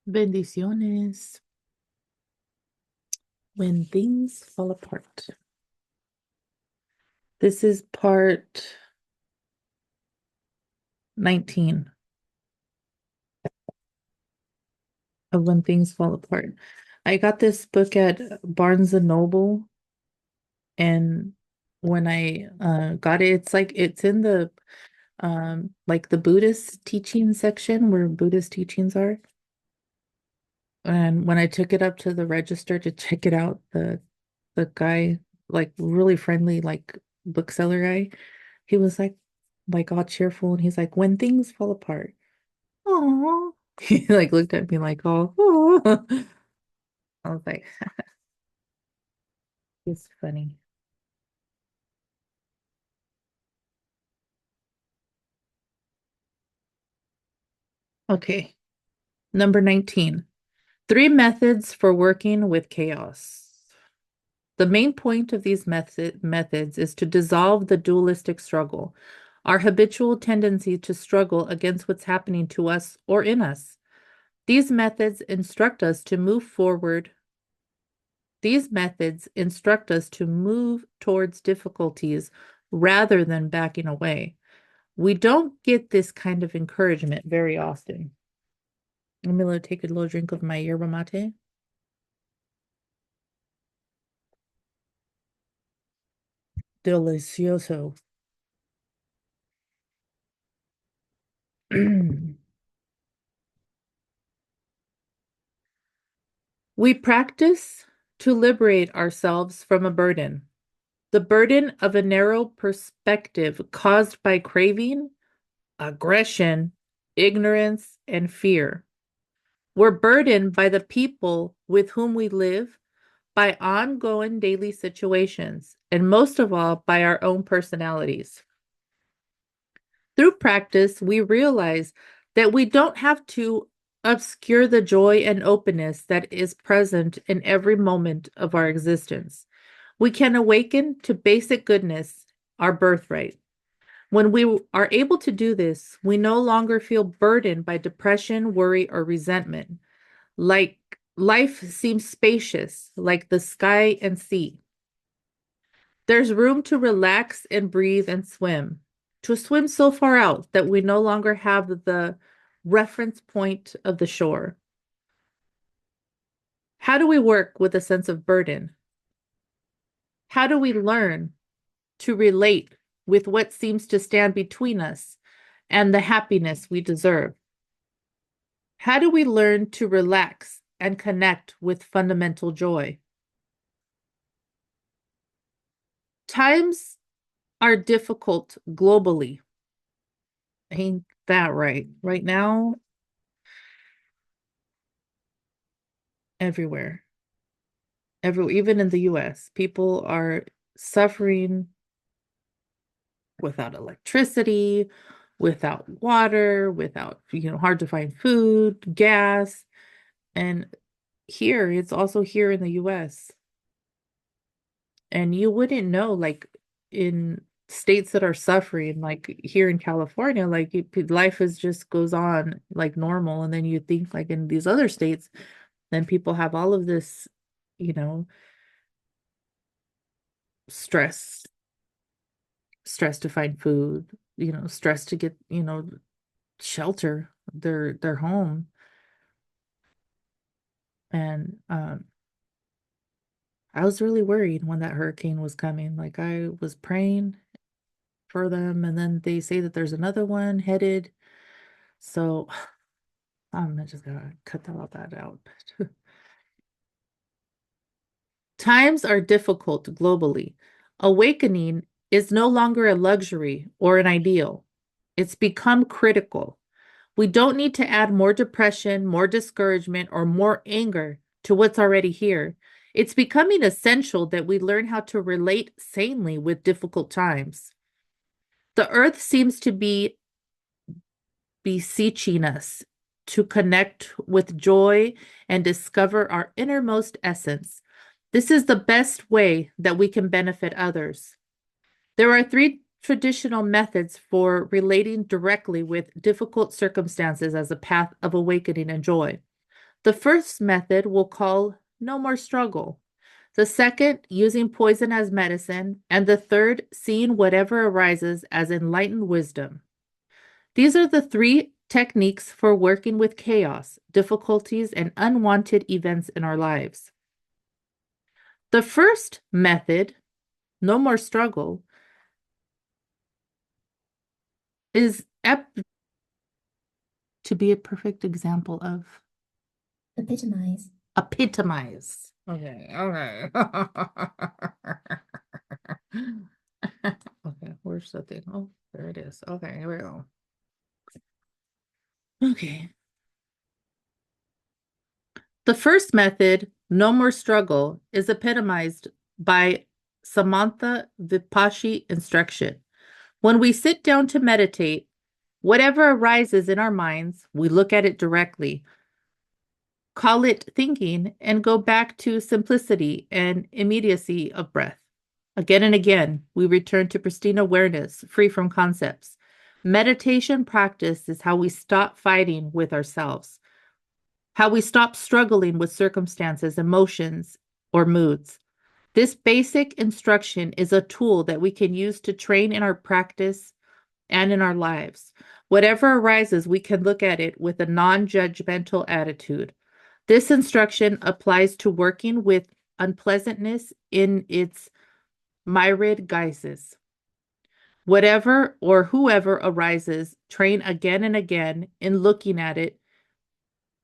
Bendiciones. When things fall apart. This is part 19 of When Things Fall Apart. I got this book at Barnes and Noble, and when I got it, it's in the like the Buddhist teaching section where Buddhist teachings are. And when I took it up to the register to check it out, the guy, like really friendly, like bookseller guy, he was like all cheerful, and he's like, when things fall apart. Oh, he like looked at me like, oh, I was like, it's funny. Okay, number 19. Three methods for working with chaos. The main point of these methods is to dissolve the dualistic struggle, our habitual tendency to struggle against what's happening to us or in us. These methods instruct us to move forward. These methods instruct us to move towards difficulties rather than backing away. We don't get this kind of encouragement very often. I'm going to take a little drink of my yerba mate. Delicioso. We practice to liberate ourselves from a burden, the burden of a narrow perspective caused by craving, aggression, ignorance, and fear. We're burdened by the people with whom we live, by ongoing daily situations, and most of all, by our own personalities. Through practice, we realize that we don't have to obscure the joy and openness that is present in every moment of our existence. We can awaken to basic goodness, our birthright. When we are able to do this, we no longer feel burdened by depression, worry, or resentment. Like life seems spacious, like the sky and sea. There's room to relax and breathe and swim, to swim so far out that we no longer have the reference point of the shore. How do we work with a sense of burden? How do we learn to relate with what seems to stand between us and the happiness we deserve? How do we learn to relax and connect with fundamental joy? Times are difficult globally. Ain't that right? Right now, everywhere. Even in the US, people are suffering without electricity, without water, without, hard to find food, gas. And here, it's also here in the US. And you wouldn't know, like in states that are suffering, like here in California, like life is just goes on like normal. And then you think like in these other states, then people have all of this, you know, stress, stress to find food, stress to get, shelter, their home. And I was really worried when that hurricane was coming. Like I was praying for them, and then they say that there's another one headed. So I'm just gonna cut all that out. Times are difficult globally. Awakening is no longer a luxury or an ideal. It's become critical. We don't need to add more depression, more discouragement, or more anger to what's already here. It's becoming essential that we learn how to relate sanely with difficult times. The earth seems to be beseeching us to connect with joy and discover our innermost essence. This is the best way that we can benefit others. There are three traditional methods for relating directly with difficult circumstances as a path of awakening and joy. The first method we'll call no more struggle. The second, using poison as medicine. And the third, seeing whatever arises as enlightened wisdom. These are the three techniques for working with chaos, difficulties, and unwanted events in our lives. The first method, no more struggle, is apt to be a perfect example of Epitomize. epitomize. Okay, okay. Okay, where's the thing? Oh, there it is. Okay, here we go. Okay. The first method, no more struggle, is epitomized by Samantha Vipashi instruction. When we sit down to meditate, whatever arises in our minds, we look at it directly, call it thinking, and go back to simplicity and immediacy of breath. Again and again, we return to pristine awareness, free from concepts. Meditation practice is how we stop fighting with ourselves, how we stop struggling with circumstances, emotions, or moods. This basic instruction is a tool that we can use to train in our practice and in our lives. Whatever arises, we can look at it with a non-judgmental attitude. This instruction applies to working with unpleasantness in its myriad guises. Whatever or whoever arises, train again and again in looking at it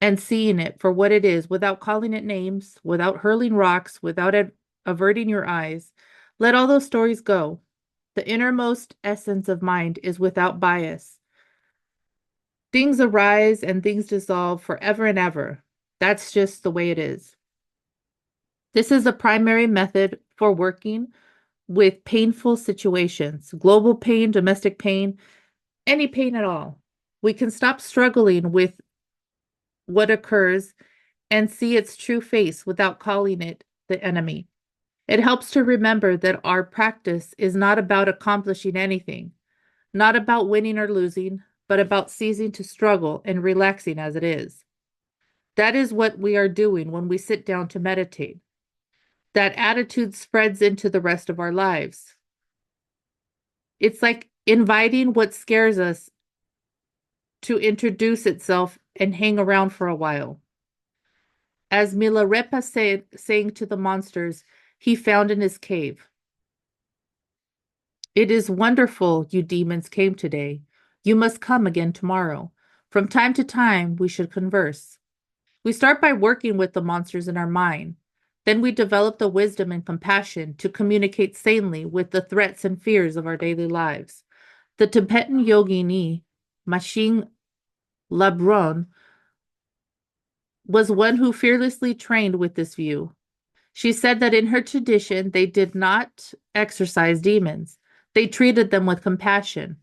and seeing it for what it is without calling it names, without hurling rocks, without averting your eyes. Let all those stories go. The innermost essence of mind is without bias. Things arise and things dissolve forever and ever. That's just the way it is. This is a primary method for working with painful situations, global pain, domestic pain, any pain at all. We can stop struggling with what occurs and see its true face without calling it the enemy. It helps to remember that our practice is not about accomplishing anything, not about winning or losing, but about ceasing to struggle and relaxing as it is. That is what we are doing when we sit down to meditate. That attitude spreads into the rest of our lives. It's like inviting what scares us to introduce itself and hang around for a while. As Milarepa said, saying to the monsters he found in his cave, "It is wonderful you demons came today. You must come again tomorrow. From time to time, we should converse." We start by working with the monsters in our mind. Then we develop the wisdom and compassion to communicate sanely with the threats and fears of our daily lives. The Tibetan yogini, Machine Labron, was one who fearlessly trained with this view. She said that in her tradition, they did not exorcise demons. They treated them with compassion.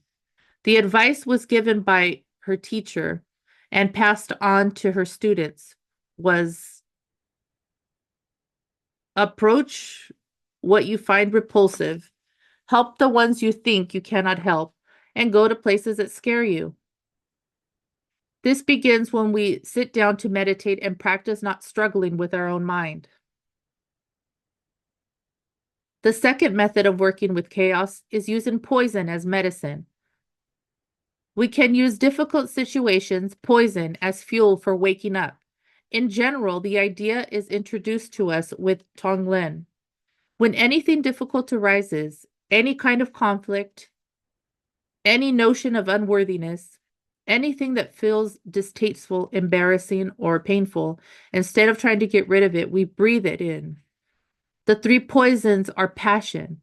The advice was given by her teacher and passed on to her students was approach what you find repulsive, help the ones you think you cannot help, and go to places that scare you. This begins when we sit down to meditate and practice not struggling with our own mind. The second method of working with chaos is using poison as medicine. We can use difficult situations, poison, as fuel for waking up. In general, the idea is introduced to us with Tonglen. When anything difficult arises, any kind of conflict, any notion of unworthiness, anything that feels distasteful, embarrassing, or painful, instead of trying to get rid of it, we breathe it in. The three poisons are passion.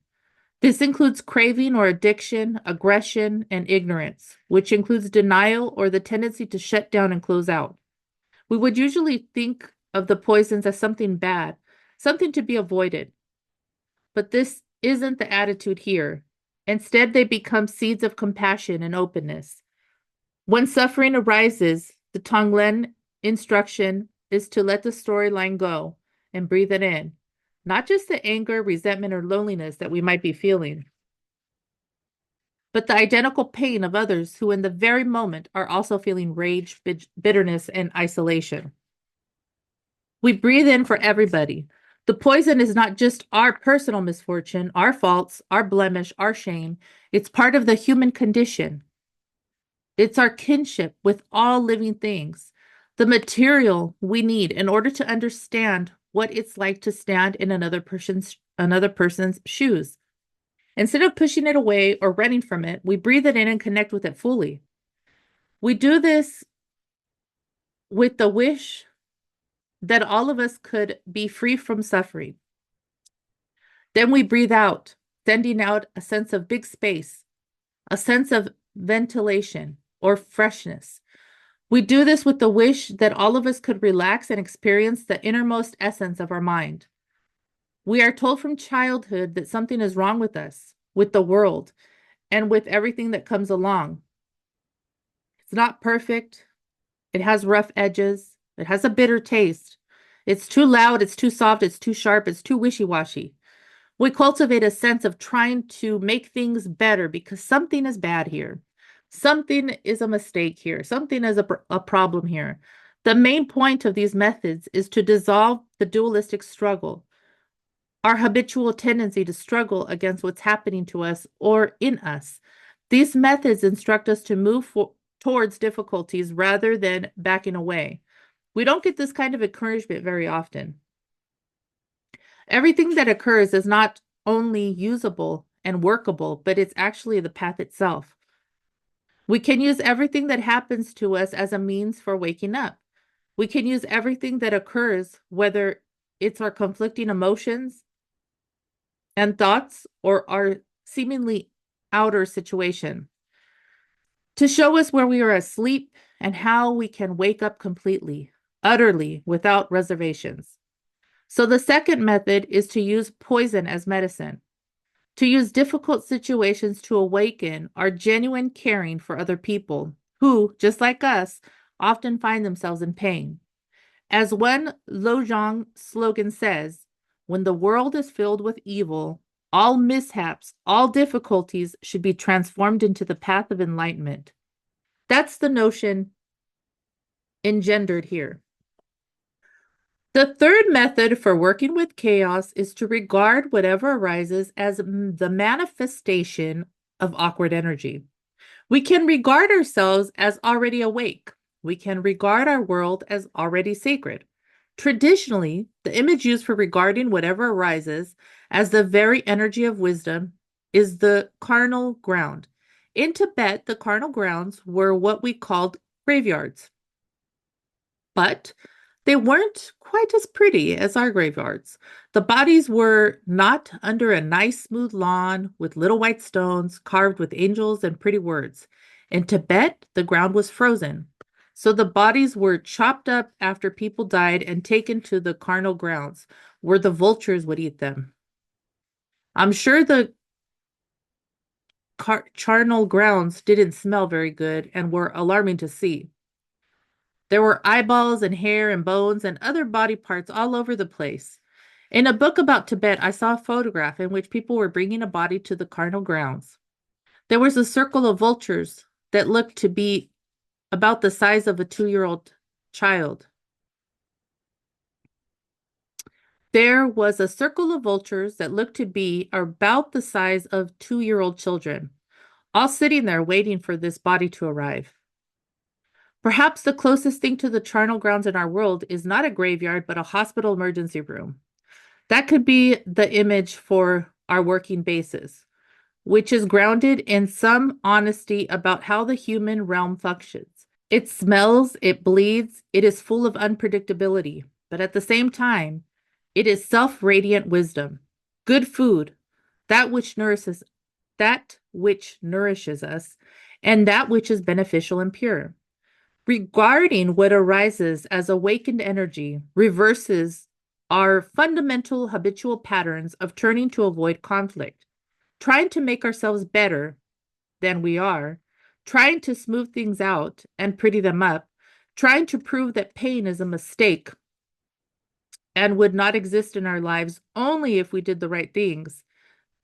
This includes craving or addiction, aggression, and ignorance, which includes denial or the tendency to shut down and close out. We would usually think of the poisons as something bad, something to be avoided. But this isn't the attitude here. Instead, they become seeds of compassion and openness. When suffering arises, the Tonglen instruction is to let the storyline go and breathe it in, not just the anger, resentment, or loneliness that we might be feeling, but the identical pain of others who, in the very moment, are also feeling rage, bitterness, and isolation. We breathe in for everybody. The poison is not just our personal misfortune, our faults, our blemish, our shame. It's part of the human condition. It's our kinship with all living things, the material we need in order to understand what it's like to stand in another person's shoes. Instead of pushing it away or running from it, we breathe it in and connect with it fully. We do this with the wish that all of us could be free from suffering. Then we breathe out, sending out a sense of big space, a sense of ventilation or freshness. We do this with the wish that all of us could relax and experience the innermost essence of our mind. We are told from childhood that something is wrong with us, with the world, and with everything that comes along. It's not perfect. It has rough edges. It has a bitter taste. It's too loud. It's too soft. It's too sharp. It's too wishy-washy. We cultivate a sense of trying to make things better because something is bad here. Something is a mistake here. Something is a problem here. The main point of these methods is to dissolve the dualistic struggle, our habitual tendency to struggle against what's happening to us or in us. These methods instruct us to move towards difficulties rather than backing away. We don't get this kind of encouragement very often. Everything that occurs is not only usable and workable, but it's actually the path itself. We can use everything that happens to us as a means for waking up. We can use everything that occurs, whether it's our conflicting emotions and thoughts or our seemingly outer situation, to show us where we are asleep and how we can wake up completely, utterly, without reservations. So the second method is to use poison as medicine, to use difficult situations to awaken our genuine caring for other people who, just like us, often find themselves in pain. As one Lojong slogan says, when the world is filled with evil, all mishaps, all difficulties should be transformed into the path of enlightenment. That's the notion engendered here. The third method for working with chaos is to regard whatever arises as the manifestation of awkward energy. We can regard ourselves as already awake. We can regard our world as already sacred. Traditionally, the image used for regarding whatever arises as the very energy of wisdom is the carnal ground. In Tibet, the carnal grounds were what we called graveyards. But they weren't quite as pretty as our graveyards. The bodies were not under a nice smooth lawn with little white stones carved with angels and pretty words. In Tibet, the ground was frozen. So the bodies were chopped up after people died and taken to the carnal grounds, where the vultures would eat them. I'm sure the charnel grounds didn't smell very good and were alarming to see. There were eyeballs and hair and bones and other body parts all over the place. In a book about Tibet, I saw a photograph in which people were bringing a body to the carnal grounds. There was a circle of vultures that looked to be about the size of a 2-year-old child. There was a circle of vultures that looked to be about the size of 2-year-old children, all sitting there waiting for this body to arrive. Perhaps the closest thing to the charnel grounds in our world is not a graveyard, but a hospital emergency room. That could be the image for our working bases, which is grounded in some honesty about how the human realm functions. It smells, it bleeds, it is full of unpredictability, but at the same time, it is self-radiant wisdom, good food, that which nourishes us, and that which is beneficial and pure. Regarding what arises as awakened energy reverses our fundamental habitual patterns of turning to avoid conflict, trying to make ourselves better than we are, trying to smooth things out and pretty them up, trying to prove that pain is a mistake and would not exist in our lives only if we did the right things.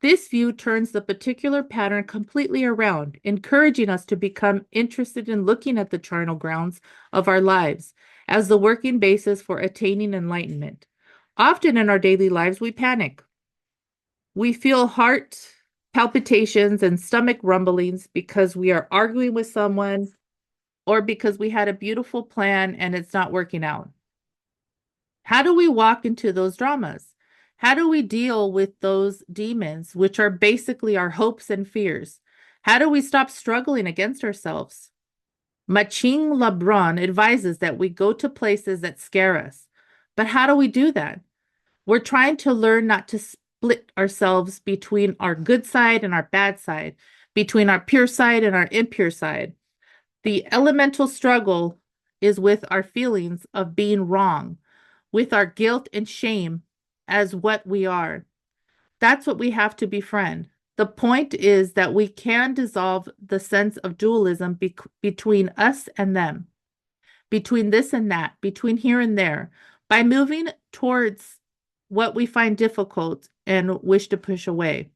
This view turns the particular pattern completely around, encouraging us to become interested in looking at the charnel grounds of our lives as the working basis for attaining enlightenment. Often in our daily lives, we panic. We feel heart palpitations and stomach rumblings because we are arguing with someone or because we had a beautiful plan and it's not working out. How do we walk into those dramas? How do we deal with those demons, which are basically our hopes and fears? How do we stop struggling against ourselves? Machine Lebron advises that we go to places that scare us. But how do we do that? We're trying to learn not to split ourselves between our good side and our bad side, between our pure side and our impure side. The elemental struggle is with our feelings of being wrong, with our guilt and shame as what we are. That's what we have to befriend. The point is that we can dissolve the sense of dualism between us and them, between this and that, between here and there, by moving towards what we find difficult and wish to push away.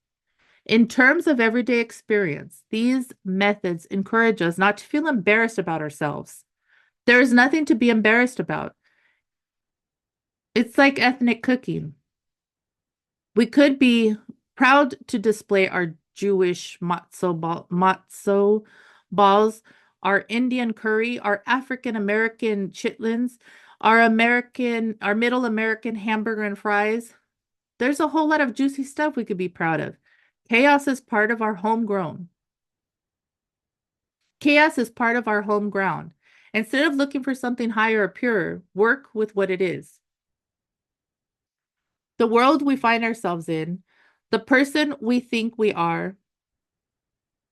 In terms of everyday experience, these methods encourage us not to feel embarrassed about ourselves. There is nothing to be embarrassed about. It's like ethnic cooking. We could be proud to display our Jewish matzo balls, our Indian curry, our African American chitlins, our Middle American hamburger and fries. There's a whole lot of juicy stuff we could be proud of. Chaos is part of our homegrown. Chaos is part of our home ground. Instead of looking for something higher or purer, work with what it is. The world we find ourselves in, the person we think we are,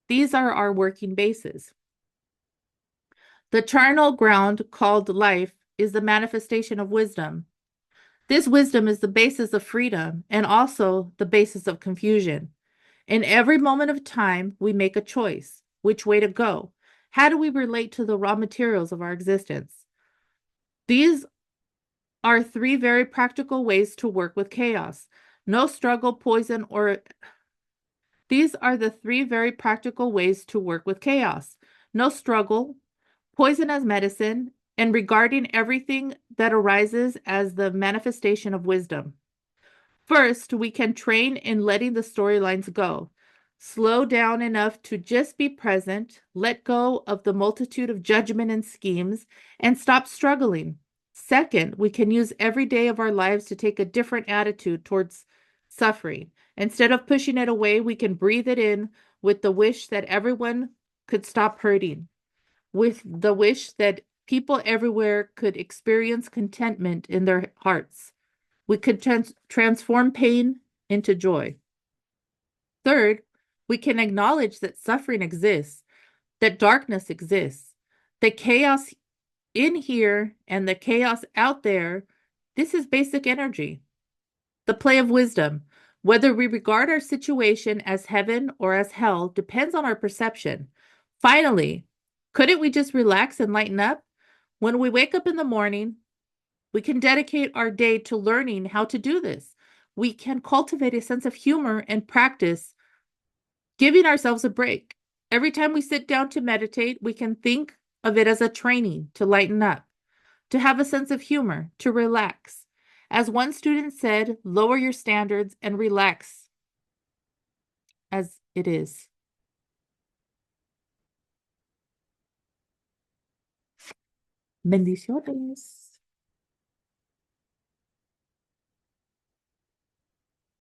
these are our working bases. The charnel ground called life is the manifestation of wisdom. This wisdom is the basis of freedom and also the basis of confusion. In every moment of time, we make a choice. Which way to go? How do we relate to the raw materials of our existence? These are three very practical ways to work with chaos. No struggle, poison, or These are the three very practical ways to work with chaos. No struggle, poison as medicine, and regarding everything that arises as the manifestation of wisdom. First, we can train in letting the storylines go. Slow down enough to just be present, let go of the multitude of judgment and schemes, and stop struggling. Second, we can use every day of our lives to take a different attitude towards suffering. Instead of pushing it away, we can breathe it in with the wish that everyone could stop hurting, with the wish that people everywhere could experience contentment in their hearts. We could transform pain into joy. Third, we can acknowledge that suffering exists, that darkness exists, that chaos in here and the chaos out there. This is basic energy. The play of wisdom. Whether we regard our situation as heaven or as hell depends on our perception. Finally, couldn't we just relax and lighten up? When we wake up in the morning, we can dedicate our day to learning how to do this. We can cultivate a sense of humor and practice giving ourselves a break. Every time we sit down to meditate, we can think of it as a training to lighten up, to have a sense of humor, to relax. As one student said, lower your standards and relax as it is. Bendiciones.